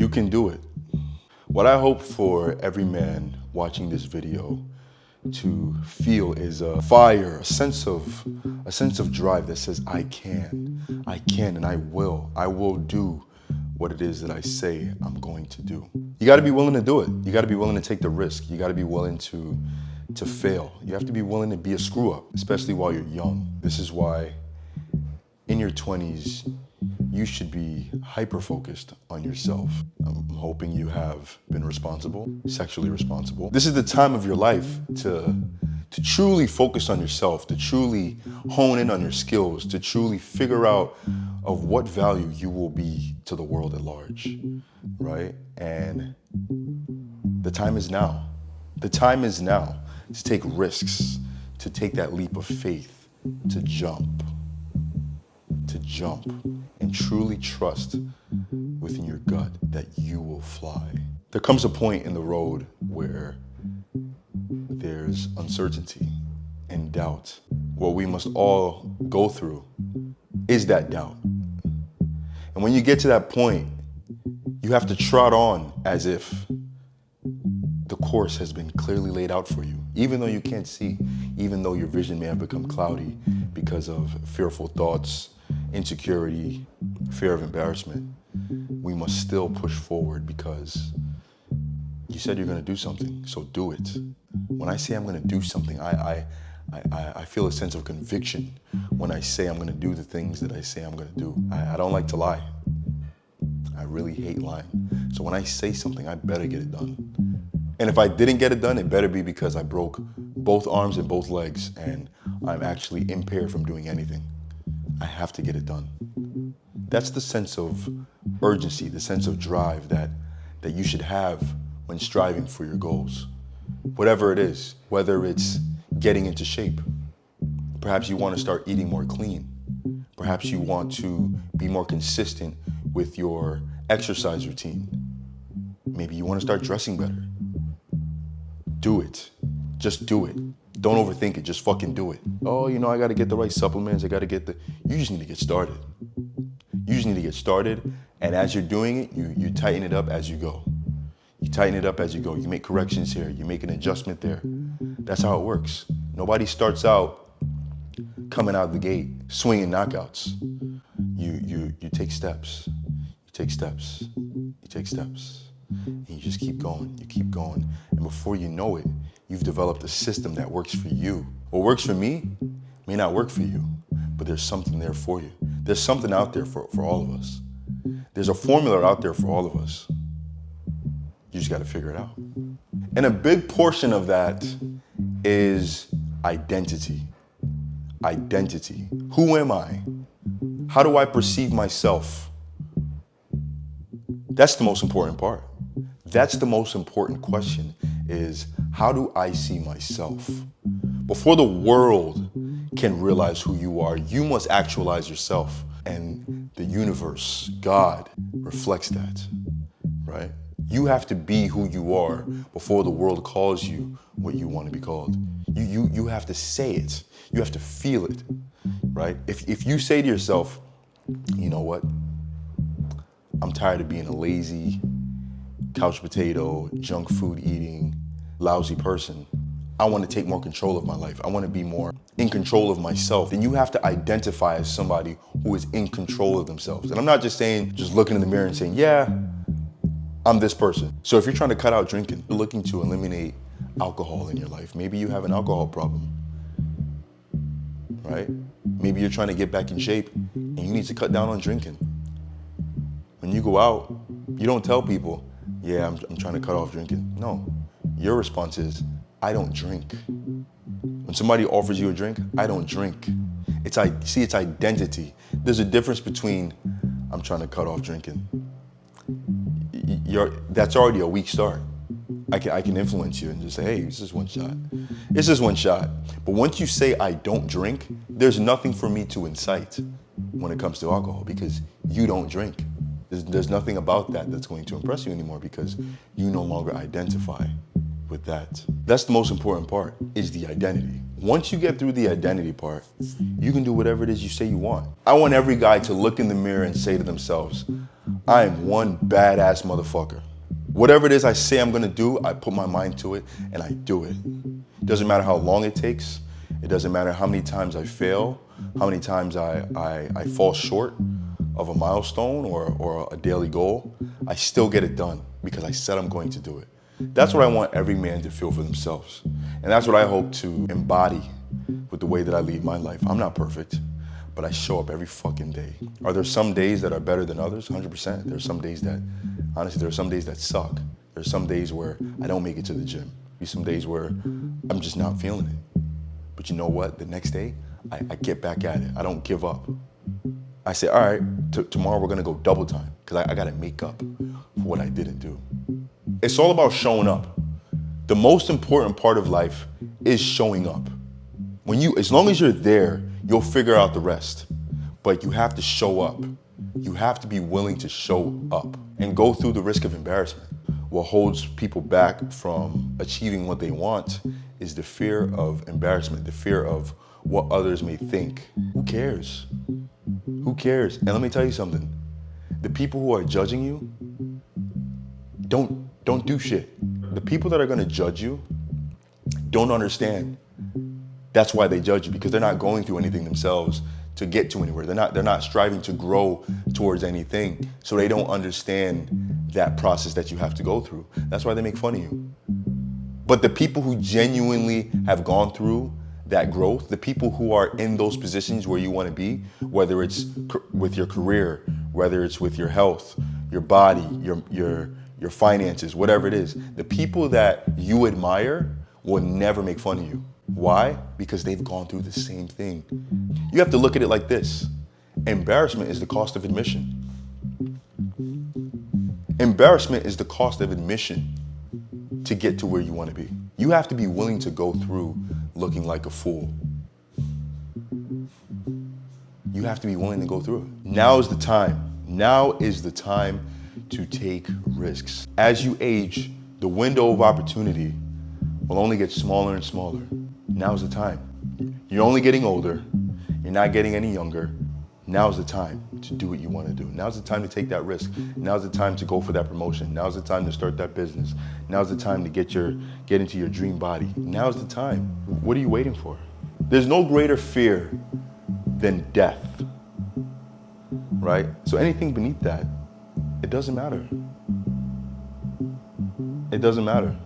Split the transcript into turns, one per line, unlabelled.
You can do it. What I hope for every man watching this video to feel is a fire, a sense of drive that says, I can, and I will do what it is that I say I'm going to do. You gotta be willing to do it. You gotta be willing to take the risk. You gotta be willing to fail. You have to be willing to be a screw up, especially while you're young. This is why in your 20s, you should be hyper-focused on yourself. I'm hoping you have been responsible, sexually responsible. This is the time of your life to truly focus on yourself, to truly hone in on your skills, to truly figure out of what value you will be to the world at large, right? And the time is now. The time is now to take risks, to take that leap of faith, to jump and truly trust within your gut that you will fly. There comes a point in the road where there's uncertainty and doubt. What we must all go through is that doubt. And when you get to that point, you have to trot on as if the course has been clearly laid out for you, even though you can't see, even though your vision may have become cloudy because of fearful thoughts, insecurity, fear of embarrassment. We must still push forward because you said you're gonna do something, so do it. When I say I'm gonna do something, I feel a sense of conviction when I say I'm gonna do the things that I say I'm gonna do. I don't like to lie. I really hate lying. So when I say something, I better get it done. And if I didn't get it done, it better be because I broke both arms and both legs and I'm actually impaired from doing anything. I have to get it done. That's the sense of urgency, the sense of drive that you should have when striving for your goals. Whatever it is, whether it's getting into shape, perhaps you want to start eating more clean. Perhaps you want to be more consistent with your exercise routine. Maybe you want to start dressing better. Do it. Just do it. Don't overthink it, just fucking do it. Oh, I gotta get the right supplements, you just need to get started. You just need to get started, and as you're doing it, you tighten it up as you go. You tighten it up as you go. You make corrections here, you make an adjustment there. That's how it works. Nobody starts out coming out of the gate, swinging knockouts. You take steps, you take steps, you take steps. And you just keep going, you keep going. And before you know it, you've developed a system that works for you. What works for me may not work for you, but there's something there for you. There's something out there for all of us. There's a formula out there for all of us. You just gotta figure it out. And a big portion of that is identity. Identity. Who am I? How do I perceive myself? That's the most important part. That's the most important question is, how do I see myself? Before the world can realize who you are, you must actualize yourself. And the universe, God, reflects that, right? You have to be who you are before the world calls you what you want to be called. You have to say it. You have to feel it, right? If you say to yourself, you know what? I'm tired of being a lazy, couch potato, junk food eating, lousy person. I want to take more control of my life. I want to be more in control of myself. Then you have to identify as somebody who is in control of themselves. And I'm not just saying, just looking in the mirror and saying, yeah, I'm this person. So if you're trying to cut out drinking, you're looking to eliminate alcohol in your life. Maybe you have an alcohol problem, right? Maybe you're trying to get back in shape and you need to cut down on drinking. When you go out, you don't tell people, yeah, I'm trying to cut off drinking. No, your response is, I don't drink. When somebody offers you a drink, I don't drink. It's identity. There's a difference between, I'm trying to cut off drinking. That's already a weak start. I can influence you and just say, hey, this is one shot. It's just one shot. But once you say I don't drink, there's nothing for me to incite when it comes to alcohol because you don't drink. There's nothing about that that's going to impress you anymore because you no longer identify with that. That's the most important part, is the identity. Once you get through the identity part, you can do whatever it is you say you want. I want every guy to look in the mirror and say to themselves, I am one badass motherfucker. Whatever it is I say I'm gonna do, I put my mind to it and I do it. It doesn't matter how long it takes. It doesn't matter how many times I fail, how many times I fall short of a milestone or a daily goal. I still get it done because I said I'm going to do it. That's what I want every man to feel for themselves. And that's what I hope to embody with the way that I lead my life. I'm not perfect, but I show up every fucking day. Are there some days that are better than others? 100%. There's some days that, honestly, there are some days that suck. There's some days where I don't make it to the gym. There's some days where I'm just not feeling it. But you know what? The next day, I get back at it. I don't give up. I say, all right, tomorrow we're gonna go double time because I gotta make up for what I didn't do. It's all about showing up. The most important part of life is showing up. As long as you're there, you'll figure out the rest. But you have to show up. You have to be willing to show up and go through the risk of embarrassment. What holds people back from achieving what they want is the fear of embarrassment, the fear of what others may think. Who cares? Who cares? And let me tell you something. The people who are judging you, don't do shit. The people that are gonna judge you don't understand. That's why they judge you, because they're not going through anything themselves to get to anywhere. They're not striving to grow towards anything. So they don't understand that process that you have to go through. That's why they make fun of you. But the people who genuinely have gone through that growth, the people who are in those positions where you want to be, whether it's with your career, whether it's with your health, your body, your finances, whatever it is, the people that you admire will never make fun of you. Why? Because they've gone through the same thing. You have to look at it like this. Embarrassment is the cost of admission. Embarrassment is the cost of admission to get to where you want to be. You have to be willing to go through looking like a fool. You have to be willing to go through it. Now is the time. Now is the time to take risks. As you age, the window of opportunity will only get smaller and smaller. Now's the time. You're only getting older. You're not getting any younger. Now's the time to do what you want to do. Now's the time to take that risk. Now's the time to go for that promotion. Now's the time to start that business. Now's the time to get into your dream body. Now's the time. What are you waiting for? There's no greater fear than death, right? So anything beneath that, it doesn't matter. It doesn't matter.